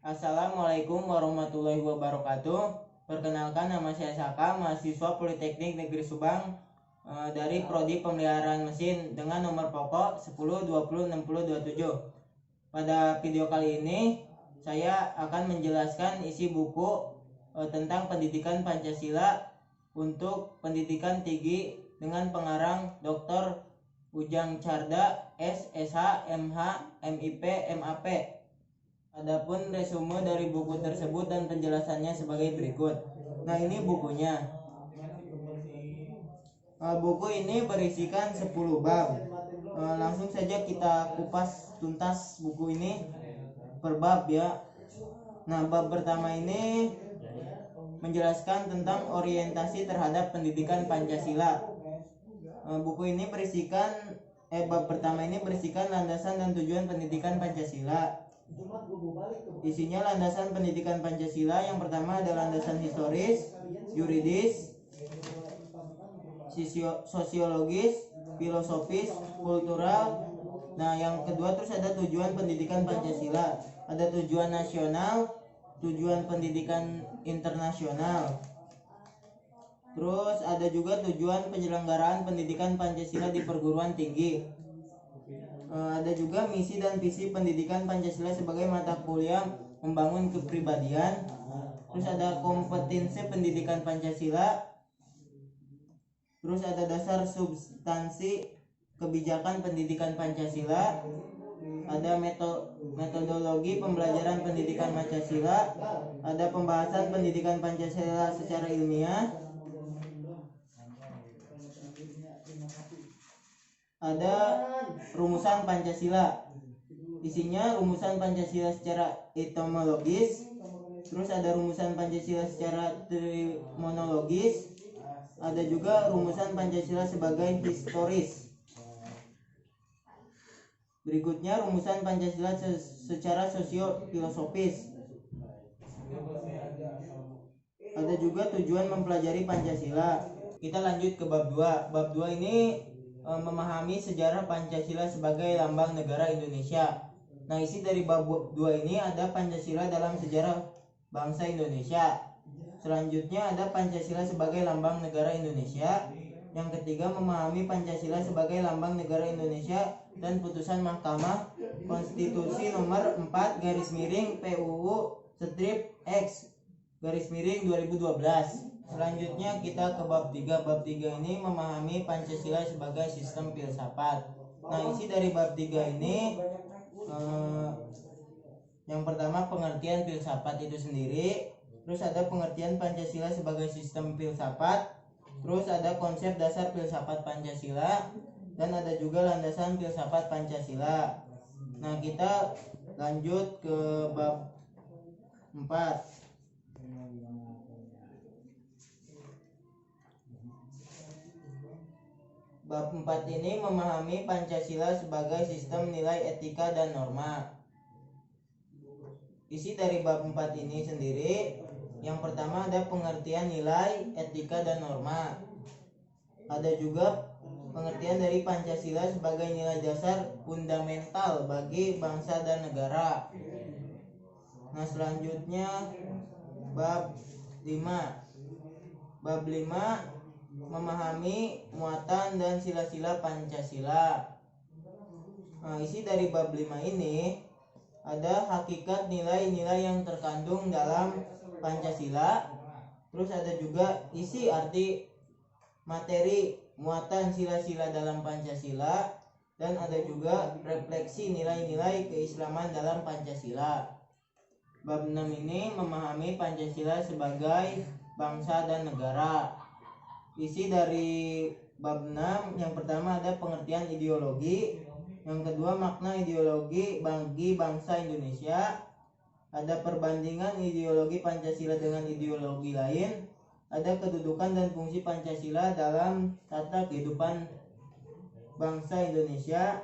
Assalamualaikum warahmatullahi wabarakatuh. Perkenalkan, nama saya Saka, mahasiswa Politeknik Negeri Subang dari Prodi Pemeliharaan Mesin dengan nomor pokok 10 20 60 27. Pada video kali ini saya akan menjelaskan isi buku tentang pendidikan Pancasila untuk pendidikan tinggi dengan pengarang Dr. Ujang Carda, SSH, MH, MIP, MAP. Adapun resume dari buku tersebut dan penjelasannya sebagai berikut. Nah, ini bukunya. Buku ini berisikan 10 bab. Langsung saja kita kupas tuntas buku ini per bab ya. Nah, bab pertama ini menjelaskan tentang orientasi terhadap pendidikan Pancasila. Buku ini bab pertama ini berisikan landasan dan tujuan pendidikan Pancasila. Isinya landasan pendidikan Pancasila. Yang pertama ada landasan historis, yuridis, sosiologis, filosofis, kultural. Nah, yang kedua terus ada tujuan pendidikan Pancasila. Ada tujuan nasional, tujuan pendidikan internasional. Terus ada juga tujuan penyelenggaraan pendidikan Pancasila di perguruan tinggi. Ada juga misi dan visi pendidikan Pancasila sebagai mata kuliah membangun kepribadian. Terus ada kompetensi pendidikan Pancasila. Terus ada dasar substansi kebijakan pendidikan Pancasila. Ada metodologi pembelajaran pendidikan Pancasila. Ada pembahasan pendidikan Pancasila secara ilmiah. Ada rumusan Pancasila. Isinya rumusan Pancasila secara etimologis. Terus ada rumusan Pancasila secara terminologis. Ada juga rumusan Pancasila sebagai historis. Berikutnya rumusan Pancasila secara sosio-filosofis. Ada juga tujuan mempelajari Pancasila. Kita lanjut ke bab 2. Bab 2 ini memahami sejarah Pancasila sebagai lambang negara Indonesia. Nah, isi dari bab 2 ini ada Pancasila dalam sejarah bangsa Indonesia. Selanjutnya ada Pancasila sebagai lambang negara Indonesia. Yang ketiga memahami Pancasila sebagai lambang negara Indonesia dan putusan Mahkamah Konstitusi nomor 4 PUU X 2012. Selanjutnya kita ke bab 3. Bab 3 ini memahami Pancasila sebagai sistem filsafat. Nah, isi dari bab 3 ini yang pertama pengertian filsafat itu sendiri. Terus ada pengertian Pancasila sebagai sistem filsafat. Terus ada konsep dasar filsafat Pancasila. Dan ada juga landasan filsafat Pancasila. Nah, kita lanjut ke bab 4. Bab 4 ini memahami Pancasila sebagai sistem nilai etika dan norma. Isi dari bab 4 ini sendiri, yang pertama ada pengertian nilai, etika, dan norma. Ada juga pengertian dari Pancasila sebagai nilai dasar fundamental bagi bangsa dan negara. Nah, selanjutnya bab 5. Bab 5 memahami muatan dan sila-sila Pancasila. Nah, isi dari bab 5 ini ada hakikat nilai-nilai yang terkandung dalam Pancasila. Terus ada juga isi arti materi muatan sila-sila dalam Pancasila. Dan ada juga refleksi nilai-nilai keislaman dalam Pancasila. Bab 6 ini memahami Pancasila sebagai bangsa dan negara. Isi dari bab 6 yang pertama ada pengertian ideologi. Yang kedua makna ideologi bagi bangsa Indonesia. Ada perbandingan ideologi Pancasila dengan ideologi lain. Ada kedudukan dan fungsi Pancasila dalam tata kehidupan bangsa Indonesia.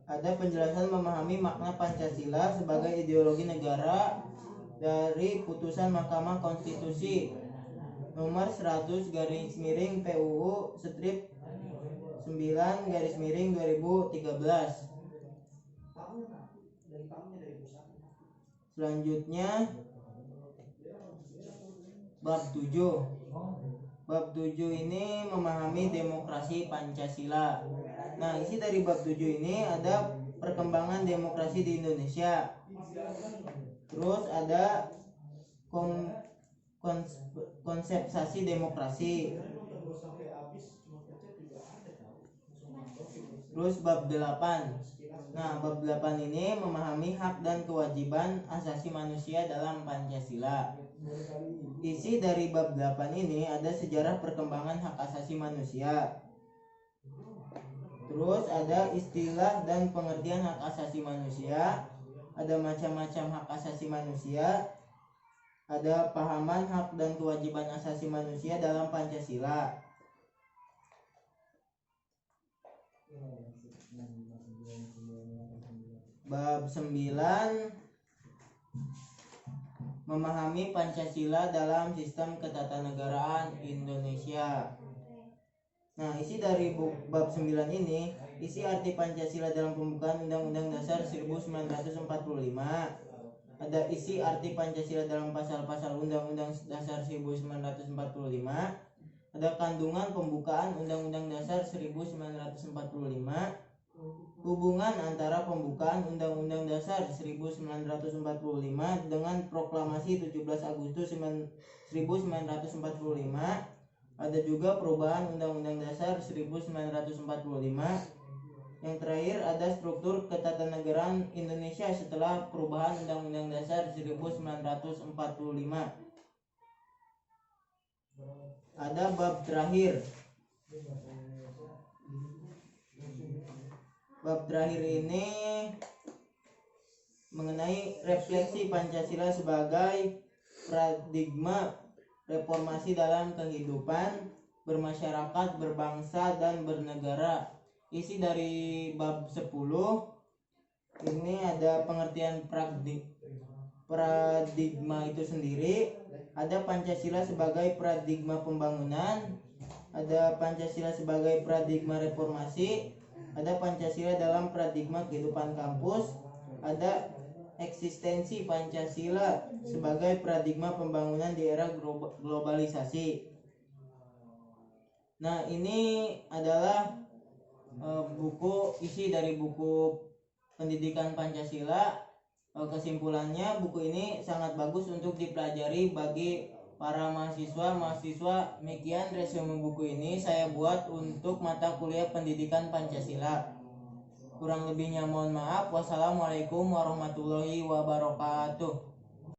Ada penjelasan memahami makna Pancasila sebagai ideologi negara dari putusan Mahkamah Konstitusi nomor 100 PUU 9 2013. Selanjutnya bab 7. Bab 7 ini memahami demokrasi Pancasila. Nah, isi dari bab 7 ini ada perkembangan demokrasi di Indonesia. Terus ada konsepsi demokrasi. Terus bab 8. Nah, bab 8 ini memahami hak dan kewajiban asasi manusia dalam Pancasila. Isi dari bab 8 ini ada sejarah perkembangan hak asasi manusia. Terus ada istilah dan pengertian hak asasi manusia. Ada macam-macam hak asasi manusia. Ada pahaman hak dan kewajiban asasi manusia dalam Pancasila. Bab 9 memahami Pancasila dalam sistem ketatanegaraan Indonesia. Nah, isi dari bab 9 ini isi arti Pancasila dalam pembukaan Undang-Undang Dasar 1945. Ada isi arti Pancasila dalam pasal-pasal Undang-Undang Dasar 1945. Ada kandungan pembukaan Undang-Undang Dasar 1945. Hubungan antara pembukaan Undang-Undang Dasar 1945 dengan Proklamasi 17 Agustus 1945. Ada juga perubahan Undang-Undang Dasar 1945. Yang terakhir ada struktur ketatanegaraan Indonesia setelah perubahan Undang-Undang Dasar 1945. Ada bab terakhir. Bab terakhir ini mengenai refleksi Pancasila sebagai paradigma reformasi dalam kehidupan bermasyarakat, berbangsa, dan bernegara. Isi dari bab 10 ini ada pengertian paradigma itu sendiri. Ada Pancasila sebagai paradigma pembangunan. Ada Pancasila sebagai paradigma reformasi. Ada Pancasila dalam paradigma kehidupan kampus. Ada eksistensi Pancasila sebagai paradigma pembangunan di era globalisasi. Nah, ini adalah isi dari buku pendidikan Pancasila. Kesimpulannya, buku ini sangat bagus untuk dipelajari bagi para mahasiswa. Demikian resume buku ini saya buat untuk mata kuliah pendidikan Pancasila. Kurang lebihnya mohon maaf. Wassalamualaikum warahmatullahi wabarakatuh.